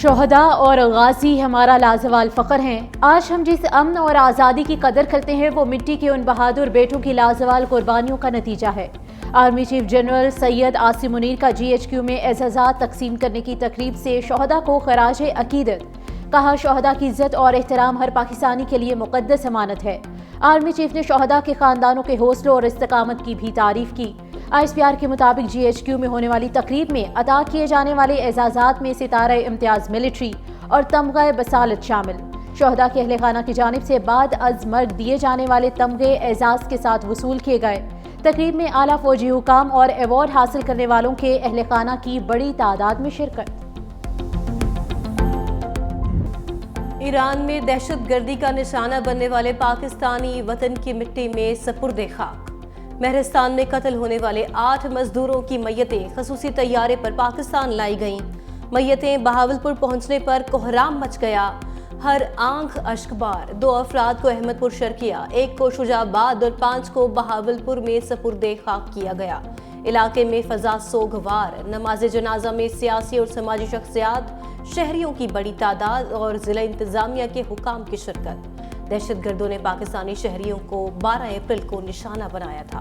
شہداء اور غازی ہمارا لازوال فخر ہیں۔ آج ہم جس امن اور آزادی کی قدر کرتے ہیں وہ مٹی کے ان بہادر بیٹوں کی لازوال قربانیوں کا نتیجہ ہے۔ Army chief general Syed Asim Munir کا GHQ میں اعزازات تقسیم کرنے کی تقریب سے شہداء کو خراج عقیدت۔ کہا شہداء کی عزت اور احترام ہر پاکستانی کے لیے مقدس امانت ہے۔ آرمی چیف نے شہداء کے خاندانوں کے حوصلوں اور استقامت کی بھی تعریف کی۔ ISPR کے مطابق GHQ میں ہونے والی تقریب میں عطا کیے جانے والے اعزازات میں ستارہ امتیاز ملٹری اور تمغہ بصالت شامل۔ شہداء کے اہل خانہ کی جانب سے بعد از مرگ دیے جانے والے تمغے اعزاز کے ساتھ وصول کیے گئے۔ تقریب میں اعلیٰ فوجی حکام اور ایوارڈ حاصل کرنے والوں کے اہل خانہ کی بڑی تعداد میں شرکت۔ ایران میں دہشت گردی کا نشانہ بننے والے پاکستانی وطن کی مٹی میں سپرد خاک۔ مہرستان میں قتل ہونے والے 8 مزدوروں کی میتیں خصوصی طیارے پر پاکستان لائی گئیں۔ میتیں بہاولپور پہنچنے پر کوہرام مچ گیا۔ ہر آنکھ اشک بار 2 افراد کو احمد پور شرقیہ، 1 کو شجاع آباد اور 5 کو بہاولپور میں سپرد خاک کیا گیا۔ علاقے میں فضا سوگوار۔ نماز جنازہ میں سیاسی اور سماجی شخصیات، شہریوں کی بڑی تعداد اور ضلع انتظامیہ کے حکام کی شرکت۔ دہشت گردوں نے پاکستانی شہریوں کو 12 اپریل کو نشانہ بنایا تھا۔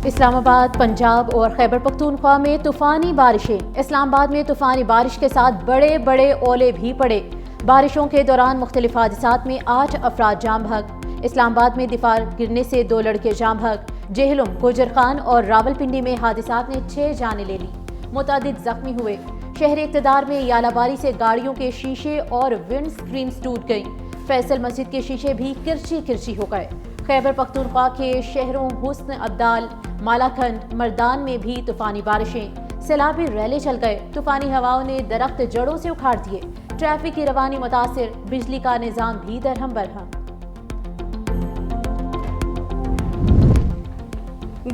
اسلام آباد، پنجاب اور خیبر پختونخوا میں طوفانی بارشیں۔ اسلام آباد میں طوفانی بارش کے ساتھ بڑے بڑے اولے بھی پڑے۔ بارشوں کے دوران مختلف حادثات میں 8 افراد جاں بحق۔ اسلام آباد میں دیوار گرنے سے 2 لڑکے جاں بحق۔ جہلم، گوجرخان اور راولپنڈی میں حادثات نے 6 جانیں لے لی، متعدد زخمی ہوئے۔ شہر اقتدار میں یالہ باری سے گاڑیوں کے شیشے اور ونڈ سکرینز ٹوٹ گئیں۔ فیصل مسجد کے شیشے بھی کرچی کرچی ہو گئے۔ خیبر پختونخوا کے شہروں حسن ابدال، مالاکنڈ، مردان میں بھی طوفانی بارشیں۔ سیلابی ریلے چل گئے۔ طوفانی ہواؤں نے درخت جڑوں سے اکھاڑ دیے۔ ٹریفک کی روانی متاثر، بجلی کا نظام بھی درہم برہم۔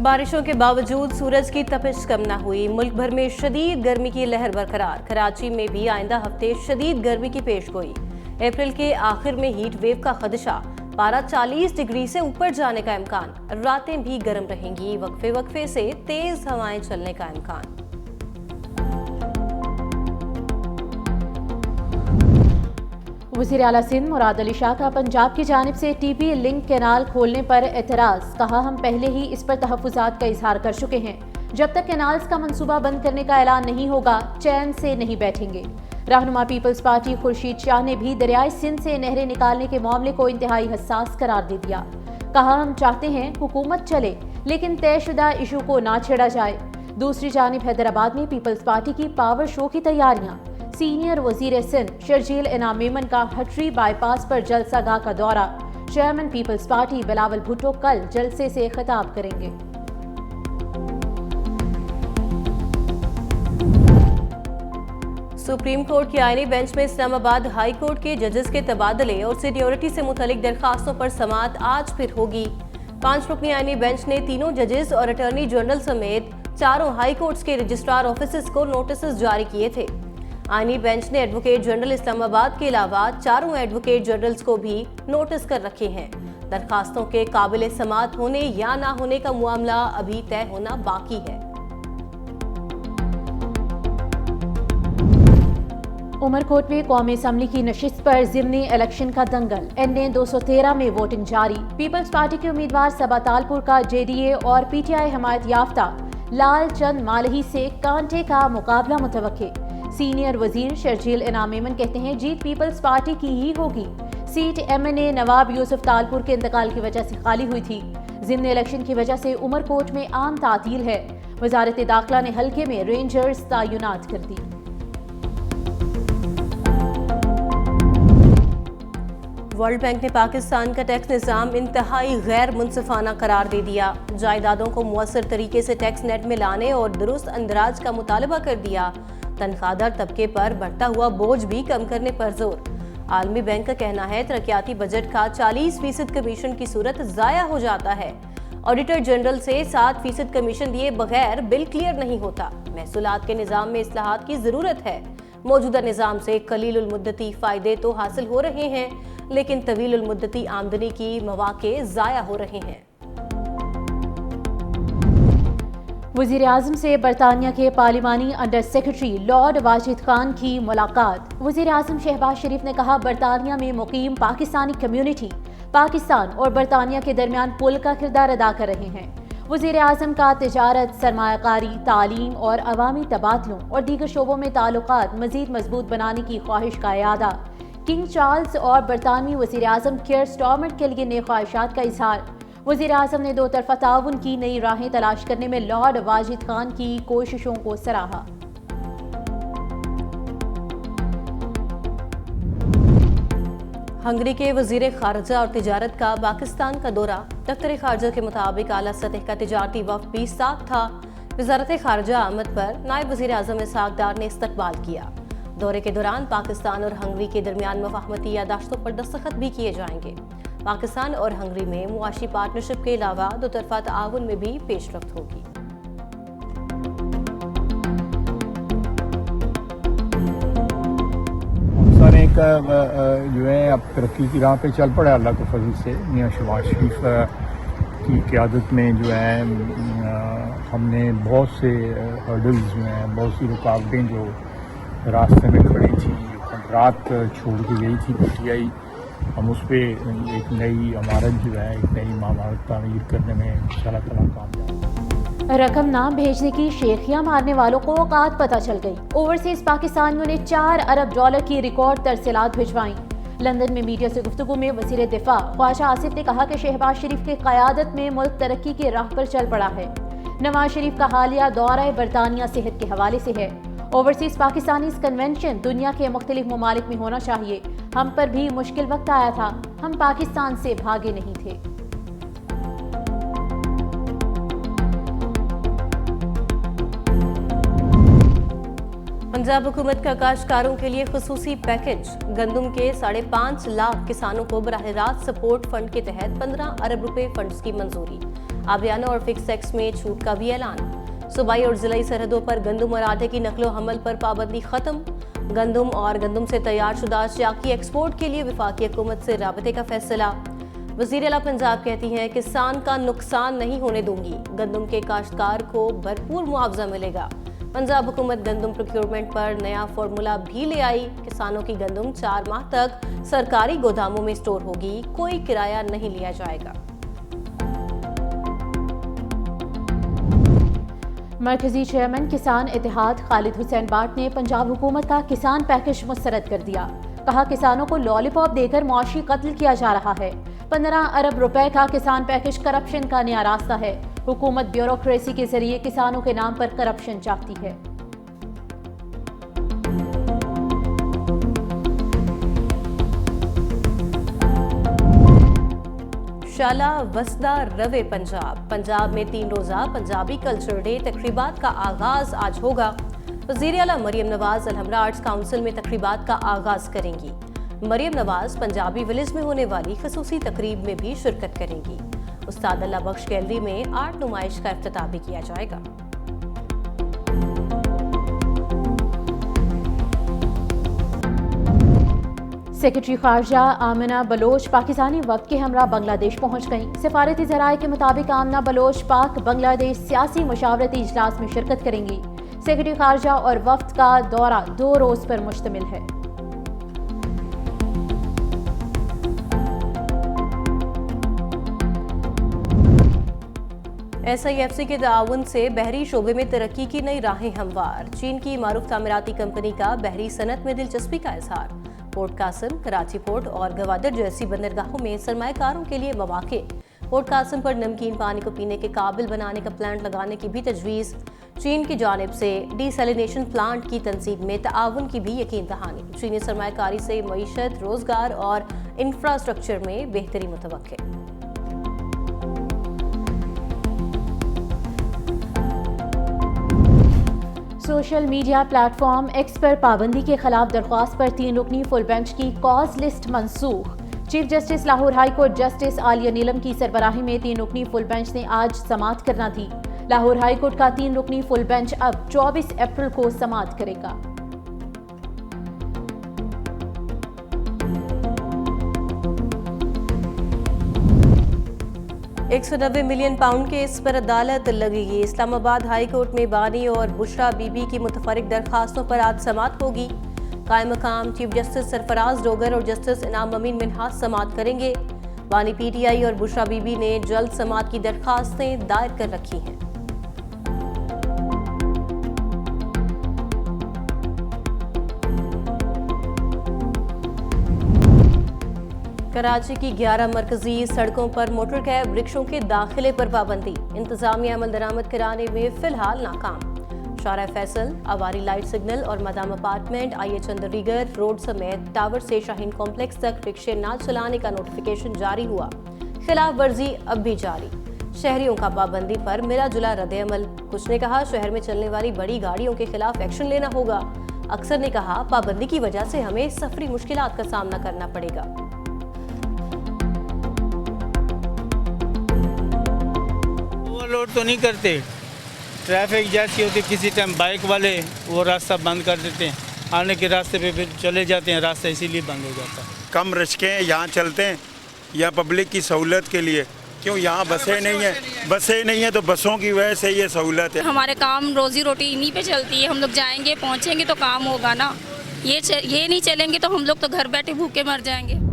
بارشوں کے باوجود سورج کی تپش کم نہ ہوئی۔ ملک بھر میں شدید گرمی کی لہر برقرار۔ کراچی میں بھی آئندہ ہفتے شدید گرمی کی پیش گوئی۔ اپریل کے آخر میں ہیٹ ویو کا خدشہ، پارہ 40 ڈگری سے اوپر جانے کا امکان۔ راتیں بھی گرم رہیں گی، وقفے وقفے سے تیز ہوائیں چلنے کا امکان۔ وزیر اعلیٰ سندھ مراد علی شاہ کا پنجاب کی جانب سے TP لنک کینال کھولنے پر اعتراض۔ کہا ہم پہلے ہی اس پر تحفظات کا اظہار کر چکے ہیں۔ جب تک کینالز کا منصوبہ بند کرنے کا اعلان نہیں ہوگا چین سے نہیں بیٹھیں گے۔ رہنما پیپلز پارٹی خورشید شاہ نے بھی دریائے سندھ سے نہریں نکالنے کے معاملے کو انتہائی حساس قرار دے دیا۔ کہا ہم چاہتے ہیں حکومت چلے لیکن طے شدہ ایشو کو نہ چھیڑا جائے۔ دوسری جانب حیدرآباد میں پیپلز پارٹی کی پاور شو کی تیاریاں۔ سینئر وزیر سندھ شرجیل انعام میمن کا ہٹری بائی پاس پر جلسہ گاہ کا دورہ۔ چیئرمین پیپلز پارٹی بلاول بھٹو کل جلسے سے خطاب کریں گے۔ سپریم کورٹ کی آئینی بینچ میں اسلام آباد ہائی کورٹ کے ججز کے تبادلے اور سینیورٹی سے متعلق درخواستوں پر سماعت آج پھر ہوگی۔ 5 رکنی آئینی بینچ نے تینوں ججز اور اٹارنی جنرل سمیت 4 ہائی کورٹس کے رجسٹرار آفیسز کو نوٹسز جاری کیے تھے۔ آئینی بینچ نے ایڈوکیٹ جنرل اسلام آباد کے علاوہ 4 ایڈوکیٹ جنرلز کو بھی نوٹس کر رکھے ہیں۔ درخواستوں کے قابل سماعت ہونے یا نہ ہونے کا معاملہ ابھی طے ہونا باقی ہے۔ عمرکوٹ میں قومی اسمبلی کی نشست پر ضمنی الیکشن کا دنگل۔ NA 213 میں ووٹنگ جاری۔ پیپلز پارٹی کے امیدوار صبا تالپور کا JDA اور PTI حمایت یافتہ لال چند مالہی سے کانٹے کا مقابلہ متوقع۔ سینئر وزیر شرجیل انعام میمن کہتے ہیں جیت پیپلز پارٹی کی ہی ہوگی۔ سیٹ MNA نواب یوسف تالپور کے انتقال کی وجہ سے خالی ہوئی تھی۔ ضمنی الیکشن کی وجہ سے عمرکوٹ میں عام تعطیل ہے۔ وزارت داخلہ نے حلقے میں رینجرز تعینات کر دی۔ ورلڈ بینک نے پاکستان کا ٹیکس نظام انتہائی غیر منصفانہ قرار دے دیا۔ جائیدادوں کو مؤثر طریقے سے ٹیکس نیٹ میں لانے اور درست اندراج کا مطالبہ کر دیا۔ تنخواہ دار طبقے پر بڑھتا ہوا بوجھ بھی کم کرنے پر زور۔ عالمی بینک کا کہنا ہے ترقیاتی بجٹ کا 40% کمیشن کی صورت ضائع ہو جاتا ہے۔ آڈیٹر جنرل سے 7% کمیشن دیے بغیر بل کلیئر نہیں ہوتا۔ محصولات کے نظام میں اصلاحات کی ضرورت ہے۔ موجودہ نظام سے قلیل المدتی فائدے تو حاصل ہو رہے ہیں لیکن طویل المدتی آمدنی کی مواقع ضائع ہو رہے ہیں۔ वज़ीर आज़म से बरतानिया के पार्लिमानी under secretary lord Wajid Khan की मुलाकात। वज़ीर आज़म शहबाज शरीफ ने कहा, बरतानिया में मुकीम पाकिस्तानी कम्यूनिटी पाकिस्तान और बरतानिया के दरमियान पुल का किरदार अदा कर रहे हैं। वज़ीर आज़म का तिजारत, सरमायाकारी, तालीम और अवामी तबादलों और दीगर शोबों में ताल्लुकात मज़ीद मजबूत बनाने की ख्वाहिश का इयादा। किंग चार्ल्स और बरतानवी वज़ीर आज़म केयर स्टारमर के लिए नई ख्वाहिशात का इजहार। वज़ीर आज़म ने दो तरफ़ा ताउन की नई राहें तलाश करने में लॉर्ड वाजिद खान की कोशिशों को सराहा। हंगरी के वज़ीर ख़ारजा और तिजारत का पाकिस्तान का दौरा। दफ्तर ख़ारजा के मुताबिक आला सतह का तिजारती वफ़द भी साथ था। वज़ारत ख़ारजा आमद पर नायब वज़ीर आज़म इसहाक़ डार ने इस्तकबाल किया। दौरे के दौरान पाकिस्तान और हंगरी के दरमियान मुफ़ाहमती यादाश्तों पर दस्तखत भी किए जाएंगे। पाकिस्तान और हंगरी में मुआशी पार्टनरशिप के अलावा दो तरफ़ा ताउन में भी पेशरफ्त होगी। का जो है अब तरक्की की राह पे चल पड़ा अल्लाह के फजल से। मियाँ शहबाज शरीफ की क़यादत में जो है हमने बहुत से हर्डल्स जो हैं, बहुत सी रुकावटें जो रास्ते में खड़ी थी, रात छोड़ के गई थी पीटीआई, हम उस पर एक नई इमारत जो है, एक नई इमारत तामीर करने में इंशाअल्लाह ताला कामयाब। रकम ना भेजने की शेखियां मारने वालों को औकात पता चल गई। ओवरसीज पाकिस्तानियों ने 4 अरब डॉलर की रिकॉर्ड तरसीलात भिजवाई। लंदन में मीडिया से गुफ्तगू में वज़ीर दिफा ख्वाजा आसिफ ने कहा कि शहबाज शरीफ की क़यादत में मुल्क तरक्की की राह पर चल पड़ा है। नवाज शरीफ का हालिया दौरा बरतानिया सेहत के हवाले से है। ओवरसीज पाकिस्तानी कन्वेंशन दुनिया के मुख्तलिफ ममालिक में होना चाहिए। हम पर भी मुश्किल वक्त आया था, हम पाकिस्तान से भागे नहीं थे। पंजाब हुकूमत का काश्तकारों के लिए खुसूसी पैकेज। गंदम के 5.5 लाख किसानों को बराह रास्त सपोर्ट फंड के तहत 15 अरब रुपए फंड्स की मंजूरी। आबियाना और फिक्स टैक्स में छूट का भी ऐलान। सूबाई और जिलाई सरहदों पर गंदम और आटे की नकलो हमल पर पाबंदी खत्म। गंदम और गंदम से तैयार शुदा अशिया की एक्सपोर्ट के लिए वफाकी हुकूमत से राबते का फैसला। वज़ीर आला पंजाब कहती हैं, किसान का नुकसान नहीं होने दूंगी। गंदम के काश्तकार को भरपूर मुआवजा मिलेगा। पंजाब हुकूमत गंदम प्रोक्योरमेंट पर नया फार्मूला भी ले आई। किसानों की गंदम 4 माह तक सरकारी गोदामों में स्टोर होगी, कोई किराया नहीं लिया जाएगा। मरकजी चेयरमैन किसान इत्तेहाद खालिद हुसैन बाट ने पंजाब हुकूमत का किसान पैकेज मुस्तरद कर दिया। कहा, किसानों को लॉलीपॉप देकर मुआशी कत्ल किया जा रहा है। 15 अरब रुपए का किसान पैकेज करप्शन का नया रास्ता है। हुकूमत ब्यूरोक्रेसी के जरिए किसानों के नाम पर करप्शन चाहती है। शाला वसदा रवे पंजाब में 3 रोज़ा पंजाबी कल्चर डे तकरीबात का आगाज आज होगा। वज़ीर आला मरियम नवाज अलहमरा आर्ट्स काउंसिल में तकरीबात का आगाज करेंगी। मरियम नवाज पंजाबी विलेज में होने वाली खसूसी तकरीब में भी शिरकत करेंगी। उस्ताद अल्लाह बख्श गैलरी में आर्ट नुमाइश का इफ्तिताह भी किया जाएगा। सेक्रेटरी खारजा आमिना बलोच पाकिस्तानी वक्त के हमरा बांग्लादेश पहुंच गईं। सिफारती ज़राए के मुताबिक आमिना बलोच पाक बांग्लादेश सियासी मशावरती इजलास में शिरकत करेंगी। सेक्रेटरी खारजा और वफ्द का दौरा 2 रोज पर मुश्तमिल है। SIFC के ताउन से बहरी शोबे में तरक्की की नई राहें हमवार। चीन की मारूफ तामीराती कंपनी का बहरी सनत में दिलचस्पी का इजहार। पोर्ट कासिम, कराची पोर्ट और गवादर जैसी बंदरगाहों में सरमाएकारों के लिए मौके। पोर्ट कासिम पर नमकीन पानी को पीने के काबिल बनाने का प्लांट लगाने की भी तजवीज़। चीन की जानिब से डिसैलिनेशन प्लांट की तंसीब में ताउन की भी यकीन दहानी। चीनी सरमाएकारी से मईशत, रोजगार और इंफ्रास्ट्रक्चर में बेहतरी मुतवक्के। सोशल मीडिया प्लेटफॉर्म एक्स पर पाबंदी के खिलाफ दरख्वास्त पर 3 रुकनी फुल बेंच की कॉज लिस्ट मनसूख। Chief justice Lahore high court justice Aalia Neelum की सरबराही में 3 रुकनी फुल बेंच ने आज समाअत करना थी। लाहौर हाई कोर्ट का 3 रुकनी फुल बेंच अब 24 अप्रैल को समाअत करेगा। 190 मिलियन पाउंड केस पर अदालत लगेगी। इस्लामाबाद हाई कोर्ट में बानी और बुशरा बीबी की मुतफरिक दरखास्तों पर आज समाअत होगी। कायम मकाम चीफ जस्टिस सरफराज डोगर और जस्टिस इनाम अमीन मिन्हाज समाअत करेंगे। बानी पीटीआई और बुशरा बीबी ने जल्द समाअत की दरखास्तें दायर कर रखी हैं। कराची की 11 मरकजी सड़कों पर मोटर कैब रिक्शों के दाखिले पर पाबंदी। इंतजामिया अमल दरामद कराने में फिलहाल नाकाम। शारा फैसल, आवारी लाइट सिग्नल और मदाम अपार्टमेंट, आईए चंद्रीगर रोड समेत टावर से शाहीन कॉम्प्लेक्स तक रिक्शे न चलाने का नोटिफिकेशन जारी हुआ। खिलाफ वर्जी अब भी जारी। शहरियों का पाबंदी पर मिला जुला रद्द-ए-अमल। कुछ ने कहा शहर में चलने वाली बड़ी गाड़ियों के खिलाफ एक्शन लेना होगा। अक्सर ने कहा पाबंदी की वजह से हमें सफरी मुश्किलात का सामना करना पड़ेगा। ओवरलोड तो नहीं करते, ट्रैफिक जैसी होती किसी टाइम बाइक वाले वो रास्ता बंद कर देते हैं, आने के रास्ते पे फिर चले जाते हैं, रास्ता इसीलिए बंद हो जाता है। कम रिक्शे यहाँ चलते हैं या पब्लिक की सहूलत के लिए, क्यों यहाँ बसें नहीं है तो बसों की वजह से ये सहूलत है। हमारे काम रोजी रोटी इन्हीं पे चलती है, हम लोग जाएंगे पहुँचेंगे तो काम होगा ना, ये नहीं चलेंगे तो हम लोग तो घर बैठे भूखे मर जाएंगे।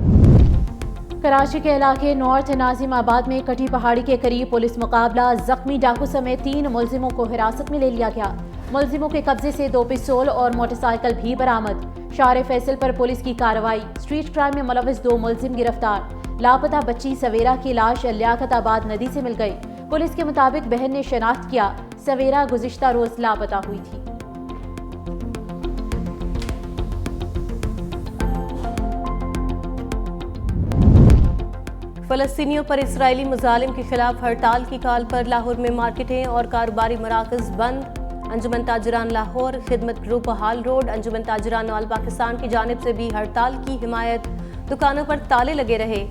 कराची के इलाके नॉर्थ नाजिमाबाद में कटी पहाड़ी के करीब पुलिस मुकाबला, जख्मी डाकू समेत 3 मुलजिमों को हिरासत में ले लिया गया। मुलजिमों के कब्जे से 2 पिस्तौल और मोटरसाइकिल भी बरामद। शारे फैसल पर पुलिस की कार्रवाई। स्ट्रीट क्राइम में मुलविस 2 मुलजिम गिरफ्तार। लापता बच्ची सवेरा की लाश लियाकताबाद नदी से मिल गई। पुलिस के मुताबिक बहन ने शनाख्त किया, सवेरा गुज़िश्ता रोज लापता हुई थी। फलस्तीनियों पर इसराइली मुजालिम के खिलाफ हड़ताल की काल पर लाहौर में मार्केटें और कारोबारी मराकज बंद। अंजुमन ताजरान लाहौर, खिदमत ग्रुप हाल रोड, अंजुमन ताजरान ऑल पाकिस्तान की जानिब से भी हड़ताल की हिमायत। दुकानों पर ताले लगे रहे।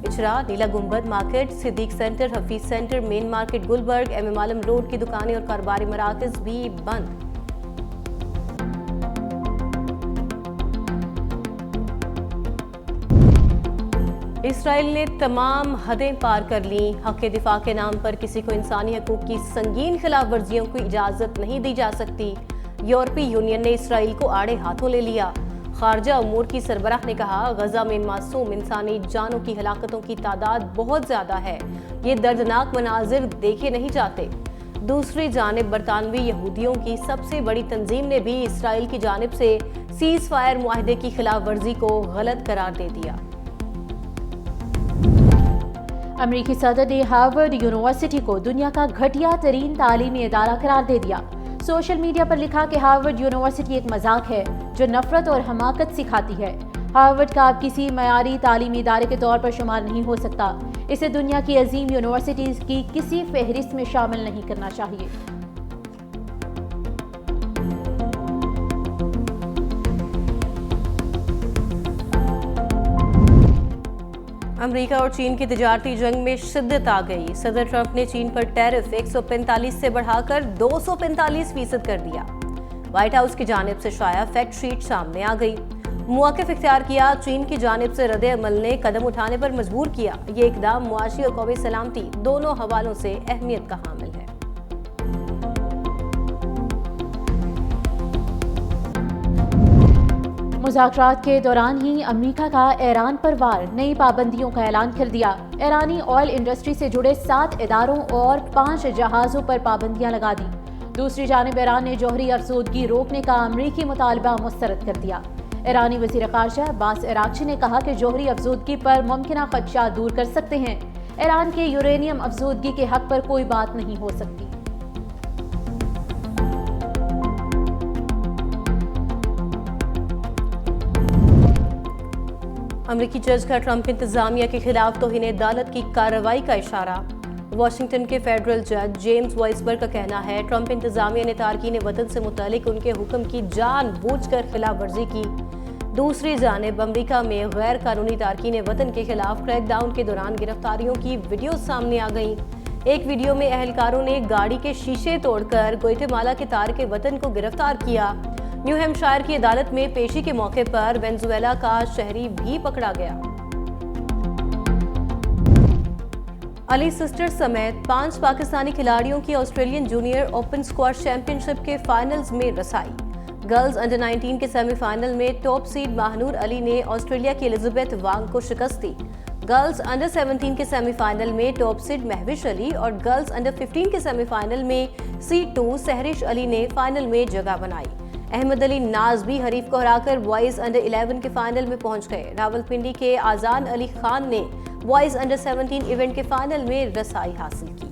Ichhra, Neela Gumbad market, Siddique centre, Hafeez centre, main market Gulberg, M Alam road की दुकानें और कारोबारी मराकज भी बंद। इसराइल ने तमाम हदें पार कर ली। हक़ दिफा के नाम पर किसी को इंसानी हकूक़ की संगीन खिलाफ वर्जियों को इजाज़त नहीं दी जा सकती। यूरोपीय यूनियन ने इसराइल को आड़े हाथों ले लिया। खारजा उमूर की सरबराह ने कहा गजा में मासूम इंसानी जानों की हलाकतों की तादाद बहुत ज़्यादा है, ये दर्दनाक मनाजिर देखे नहीं जाते। दूसरी जानिब बरतानवी यहूदियों की सबसे बड़ी तंजीम ने भी इसराइल की जानिब से सीज़ फायर मुआहदे की खिलाफ वर्जी को गलत करार दे दिया। अमरीकी सदर ने हार्वर्ड यूनिवर्सिटी को दुनिया का घटिया तरीन तालीमी इदारा करार दे दिया। सोशल मीडिया पर लिखा कि हार्वर्ड यूनिवर्सिटी एक मजाक है जो नफरत और हमाकत सिखाती है। हार्वर्ड का अब किसी मयारी तालीमी इदारे के तौर पर शुमार नहीं हो सकता। इसे दुनिया की अजीम यूनिवर्सिटीज़ की किसी फहरिस्त में शामिल नहीं करना चाहिए। अमेरिका और चीन की तिजारती जंग में शिद्दत आ गई। सदर ट्रंप ने चीन पर टैरिफ 145 से बढ़ाकर 245% कर दिया। व्हाइट हाउस की जानिब से शाया फैक्ट शीट सामने आ गई। मौक़िफ़ इख्तियार किया, चीन की जानिब से रद्द-ए-अमल ने कदम उठाने पर मजबूर किया। ये इक़दाम मुआशी और कौमी सलामती दोनों हवालों से अहमियत का हामिल है। मुज़ाकरात के दौरान ही अमेरिका का ईरान पर वार, नई पाबंदियों का ऐलान कर दिया। ईरानी ऑयल इंडस्ट्री से जुड़े 7 इदारों और 5 जहाज़ों पर पाबंदियां लगा दी। दूसरी जानिब ईरान ने जौहरी अफसोदगी रोकने का अमरीकी मुतालबा मुस्तरद कर दिया। ईरानी वज़ीर ख़ारजा अब्बास अराग़ची ने कहा कि जौहरी अफसोदगी पर मुमकिन ख़दशात दूर कर सकते हैं। ईरान के यूरेनियम अफसोदगी के हक़ पर कोई बात नहीं हो सकती। अमरीकी जज का ट्रंप इंतजामिया के खिलाफ तौहीन अदालत की कार्रवाई का इशारा। वाशिंगटन के फेडरल जज जेम्स वाइसबर्ग का कहना है ट्रंप इंतजामिया ने तारकीन वतन से मुतालिक उनके हुक्म की जानबूझकर खिलाफ वर्जी की। दूसरी जानिब अमरीका में गैर कानूनी तारकीन वतन के खिलाफ क्रैकडाउन के दौरान गिरफ्तारियों की वीडियो सामने आ गई। एक वीडियो में अहलकारों ने गाड़ी के शीशे तोड़कर ग्वाटेमाला के तारके वतन को गिरफ्तार किया। न्यू हैम्पशायर की अदालत में पेशी के मौके पर वेनेजुएला का शहरी भी पकड़ा गया। علی سسٹر سمیت 5 پاکستانی کھلاڑیوں کی Australian junior open squash championship کے فائنلز میں رسائی۔ گرلز انڈر 19 کے سیمی فائنل میں ٹاپ سیڈ ماہنور علی نے آسٹریلیا کی الزبیتھ وانگ کو شکست دی۔ گرلز انڈر 17 کے سیمی فائنل میں ٹاپ سیڈ مہوش علی اور گرلز انڈر 15 کے سیمی فائنل میں سیڈ 2 سہرش علی نے فائنل میں جگہ بنائی۔ احمد علی ناز بھی حریف کو ہرا کر بوائز انڈر 11 کے فائنل میں پہنچ گئے۔ راولپنڈی کے آزان علی خان نے بوائز انڈر 17 ایونٹ کے فائنل میں رسائی حاصل کی۔